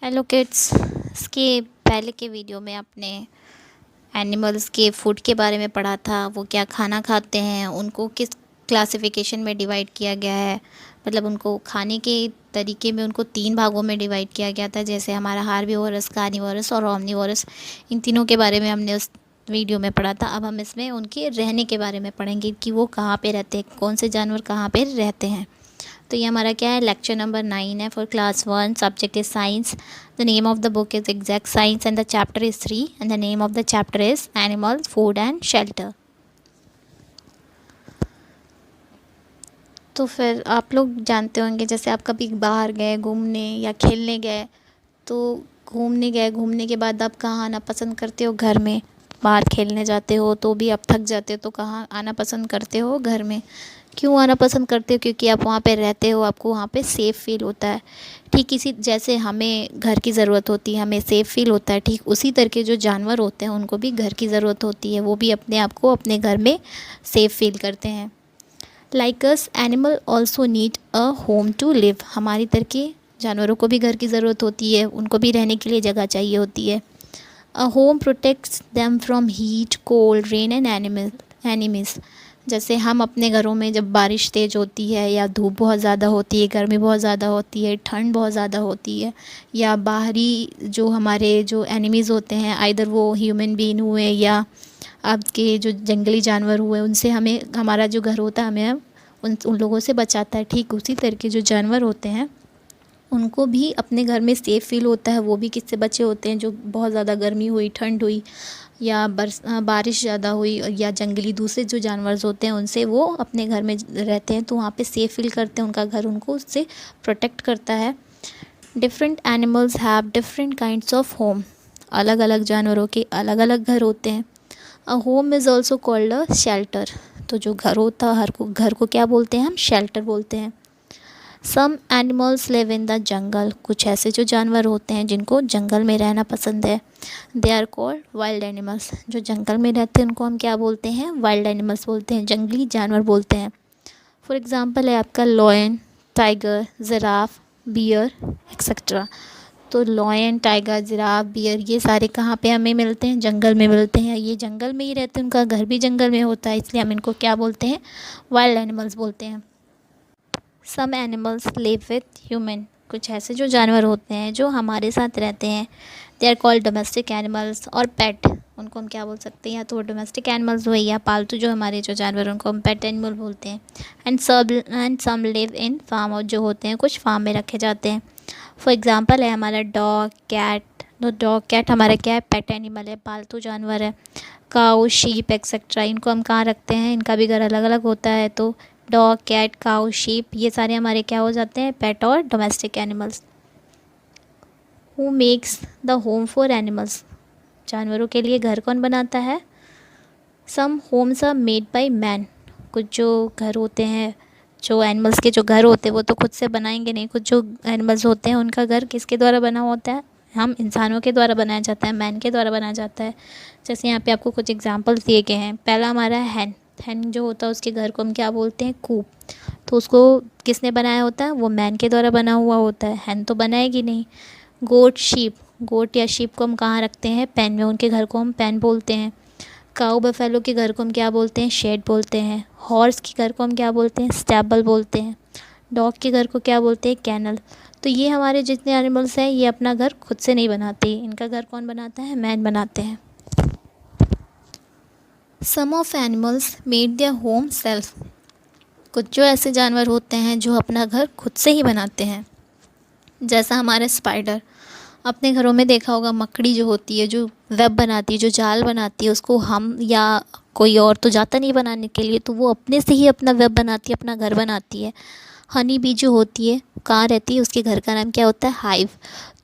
Hello kids. इसके पहले के वीडियो में आपने एनिमल्स के फूड के बारे में पढ़ा था। वो क्या खाना खाते हैं, उनको किस क्लासिफिकेशन में डिवाइड किया गया है, मतलब उनको खाने के तरीके में उनको 3 भागों में डिवाइड किया गया था, जैसे हमारा हार्बीवोरस, कार्निवोरस और ओमनीवोरस। इन तीनों के बारे में हमने उस वीडियो में पढ़ा था। अब हम इसमें उनके रहने के बारे में पढ़ेंगे कि वो कहाँ पे रहते हैं, कौन से जानवर कहाँ पे रहते हैं। तो ये हमारा क्या है, लेक्चर नंबर 9 है for class 1। Subject is science. The name of the book is exact science and the chapter is 3 and the name of the chapter is animals, food and shelter. तो फिर आप लोग जानते होंगे, जैसे आप कभी बाहर गए घूमने या खेलने गए, तो घूमने के बाद आप कहाँ आना पसंद करते हो? घर में। बाहर खेलने जाते हो तो भी आप थक जाते हो, तो कहाँ आना पसंद करते हो? घर में। क्यों आना पसंद करते हो? क्योंकि आप वहाँ पे रहते हो, आपको वहाँ पे सेफ़ फील होता है। ठीक इसी जैसे हमें घर की ज़रूरत होती है, हमें सेफ़ फील होता है, ठीक उसी तरह के जो जानवर होते हैं उनको भी घर की ज़रूरत होती है। वो भी अपने आप को अपने घर में सेफ़ फील करते हैं। Like us, animal also need a home to live. हमारी तरह के जानवरों को भी घर की ज़रूरत होती है, उनको भी रहने के लिए जगह चाहिए होती है। A home protects them from heat, cold, rain and enemies. जैसे हम अपने घरों में जब बारिश तेज़ होती है या धूप बहुत ज़्यादा होती है, गर्मी बहुत ज़्यादा होती है, ठंड बहुत ज़्यादा होती है, या बाहरी जो हमारे जो एनिमीज़ होते हैं, आइदर वो ह्यूमन बीइंग हुए या आपके जो जंगली जानवर हुए, उनसे हमें हमारा जो घर होता है हमें उन लोगों से बचाता है। ठीक उसी तरह के जो जानवर होते हैं उनको भी अपने घर में सेफ़ फील होता है। वो भी किससे बचे होते हैं? जो बहुत ज़्यादा गर्मी हुई, ठंड हुई या बारिश ज़्यादा हुई या जंगली दूसरे जो जानवर होते हैं उनसे वो अपने घर में रहते हैं, तो वहाँ पे सेफ़ फील करते हैं। उनका घर उनको उससे प्रोटेक्ट करता है। Different animals have different kinds of home. अलग अलग जानवरों के अलग अलग घर होते हैं। A home is also called a shelter. तो जो घर होता है, हर को घर को क्या बोलते हैं? हम शेल्टर बोलते हैं। Some animals live in the jungle. कुछ ऐसे जो जानवर होते हैं जिनको जंगल में रहना पसंद है, they are called wild animals. जो जंगल में रहते हैं उनको हम क्या बोलते हैं? वाइल्ड एनिमल्स बोलते हैं, जंगली जानवर बोलते हैं। फॉर एग्ज़ाम्पल है आपका lion, tiger, giraffe, bear etcetera. तो लॉयन, टाइगर, जिराफ, बियर ये सारे कहाँ पे हमें मिलते हैं? जंगल में मिलते हैं। ये जंगल में ही रहते हैं, उनका घर भी जंगल में होता है, इसलिए हम इनको क्या बोलते हैं? वाइल्ड एनिमल्स बोलते हैं। Some animals live with human. कुछ ऐसे जो जानवर होते हैं जो हमारे साथ रहते हैं, they are called domestic animals और पेट। उनको हम क्या बोल सकते हैं? या तो डोमेस्टिक एनिमल्स हुए या पालतू जो हमारे जो जानवर उनको हम पेट एनिमल बोलते हैं। And some live in farm, और जो होते हैं कुछ फार्म में रखे जाते हैं। फॉर एग्ज़ाम्पल है हमारा डॉग, कैट। तो डॉग, कैट हमारा क्या है? पेट एनिमल है, पालतू जानवर है। काऊ, शीप एक्सेट्रा, इनको हम कहाँ रखते हैं? इनका भी घर अलग अलग होता है। तो डॉग, कैट, काऊ, शीप ये सारे हमारे क्या हो जाते हैं? पेट और domestic animals. Who makes the home for animals. जानवरों के लिए घर कौन बनाता है? Some homes are made by man. कुछ जो घर होते हैं, जो एनिमल्स के जो घर होते हैं वो तो खुद से बनाएंगे नहीं। कुछ जो एनिमल्स होते हैं उनका घर किसके द्वारा बना होता है? हम इंसानों के द्वारा बनाया जाता है, मैन के द्वारा बनाया जाता है। जैसे यहाँ पे आपको कुछ एग्जांपल्स दिए गए हैं। पहला हमारा हैन। हैन जो होता है उसके घर को हम क्या बोलते हैं? कूप। तो उसको किसने बनाया होता है? वो मैन के द्वारा बना हुआ होता है, हैन तो बनाएगी नहीं। गोट, शीप। गोट या शीप को हम कहाँ रखते हैं? पेन में, उनके घर को हम पेन बोलते हैं। काऊ, बफेलो के घर को हम क्या बोलते हैं? शेड बोलते हैं। हॉर्स के घर को हम क्या बोलते हैं? स्टैबल बोलते हैं। डॉग के घर को क्या बोलते हैं? कैनल। तो ये हमारे जितने एनिमल्स हैं ये अपना घर खुद से नहीं बनाते, इनका घर कौन बनाता है? मैन बनाते हैं। Some of animals made their home self. कुछ जो ऐसे जानवर होते हैं जो अपना घर खुद से ही बनाते हैं, जैसा हमारा स्पाइडर। अपने घरों में देखा होगा, मकड़ी जो होती है, जो वेब बनाती है, जो जाल बनाती है, उसको हम या कोई और तो जाता नहीं बनाने के लिए, तो वो अपने से ही अपना वेब बनाती है, अपना घर बनाती है। हनी बी जो होती है कहाँ रहती है? उसके घर का नाम क्या होता है? हाइव।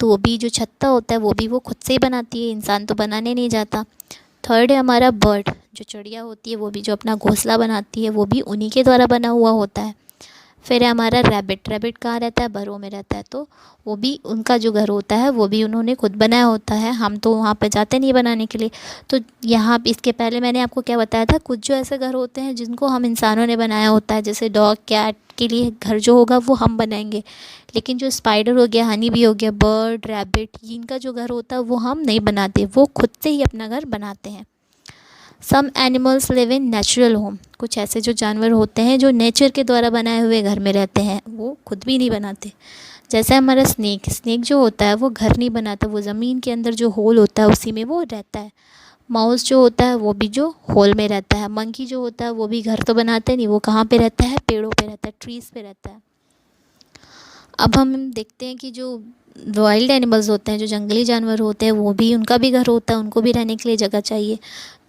तो वो भी जो छत्ता होता है वो भी वो खुद से ही बनाती है, इंसान तो बनाने नहीं जाता। थर्ड है हमारा बर्ड। जो चिड़िया होती है वो भी जो अपना घोंसला बनाती है वो भी उन्हीं के द्वारा बना हुआ होता है। फिर है हमारा रैबिट। रैबिट कहाँ रहता है? बरों में रहता है। तो वो भी, उनका जो घर होता है वो भी उन्होंने खुद बनाया होता है, हम तो वहाँ पे जाते नहीं बनाने के लिए। तो यहाँ इसके पहले मैंने आपको क्या बताया था, कुछ जो ऐसे घर होते हैं जिनको हम इंसानों ने बनाया होता है, जैसे डॉग कैट के लिए घर जो होगा वो हम बनाएंगे। लेकिन जो स्पाइडर हो गया, हनी बी हो गया, बर्ड, रैबिट, इनका जो घर होता है वो हम नहीं बनाते, वो खुद से ही अपना घर बनाते हैं। Some animals live in natural home. कुछ ऐसे जो जानवर होते हैं जो नेचर के द्वारा बनाए हुए घर में रहते हैं, वो खुद भी नहीं बनाते। जैसे हमारा स्नेक। स्नेक जो होता है वो घर नहीं बनाता, वो ज़मीन के अंदर जो होल होता है उसी में वो रहता है। माउस जो होता है वो भी जो होल में रहता है। मंकी जो होता है वो भी घर तो बनाते नहीं, वो कहाँ पे रहता है? पेड़ों पे रहता है, ट्रीज़ पे रहता है। अब हम देखते हैं कि जो वाइल्ड एनिमल्स होते हैं, जो जंगली जानवर होते हैं, वो भी, उनका भी घर होता है, उनको भी रहने के लिए जगह चाहिए।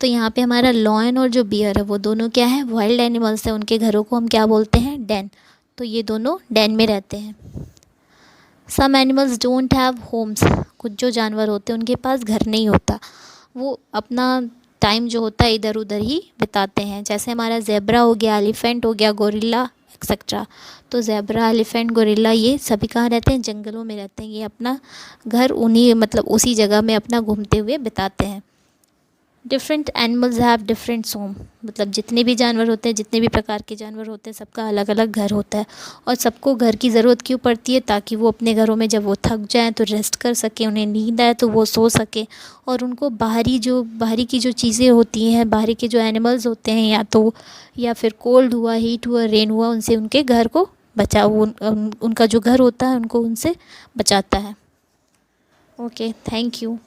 तो यहाँ पे हमारा लॉयन और जो बियर है वो दोनों क्या है? वाइल्ड एनिमल्स हैं। उनके घरों को हम क्या बोलते हैं? डेन। तो ये दोनों डेन में रहते हैं। Some animals don't have homes. कुछ जो जानवर होते हैं उनके पास घर नहीं होता, वो अपना टाइम जो होता है इधर उधर ही बिताते हैं। जैसे हमारा ज़ेब्रा हो गया, एलिफेंट हो गया, गोरिल्ला एक्सेट्रा। तो ज़ेब्रा, एलिफेंट, गोरिल्ला ये सभी कहाँ रहते हैं? जंगलों में रहते हैं। ये अपना घर उन्हीं, मतलब उसी जगह में अपना घूमते हुए बिताते हैं। Different animals have different home. मतलब जितने भी जानवर होते हैं, जितने भी प्रकार के जानवर होते हैं, सबका अलग अलग घर होता है। और सबको घर की ज़रूरत क्यों पड़ती है? ताकि वो अपने घरों में जब वो थक जाएं तो रेस्ट कर सकें, उन्हें नींद आए तो वो सो सकें, और उनको बाहरी की जो चीज़ें होती हैं, बाहरी के जो एनिमल्स होते हैं, या फिर कोल्ड हुआ, हीट हुआ, रेन हुआ, उनसे उनके घर को उनका जो घर होता है उनको उनसे बचाता है। Okay, thank you.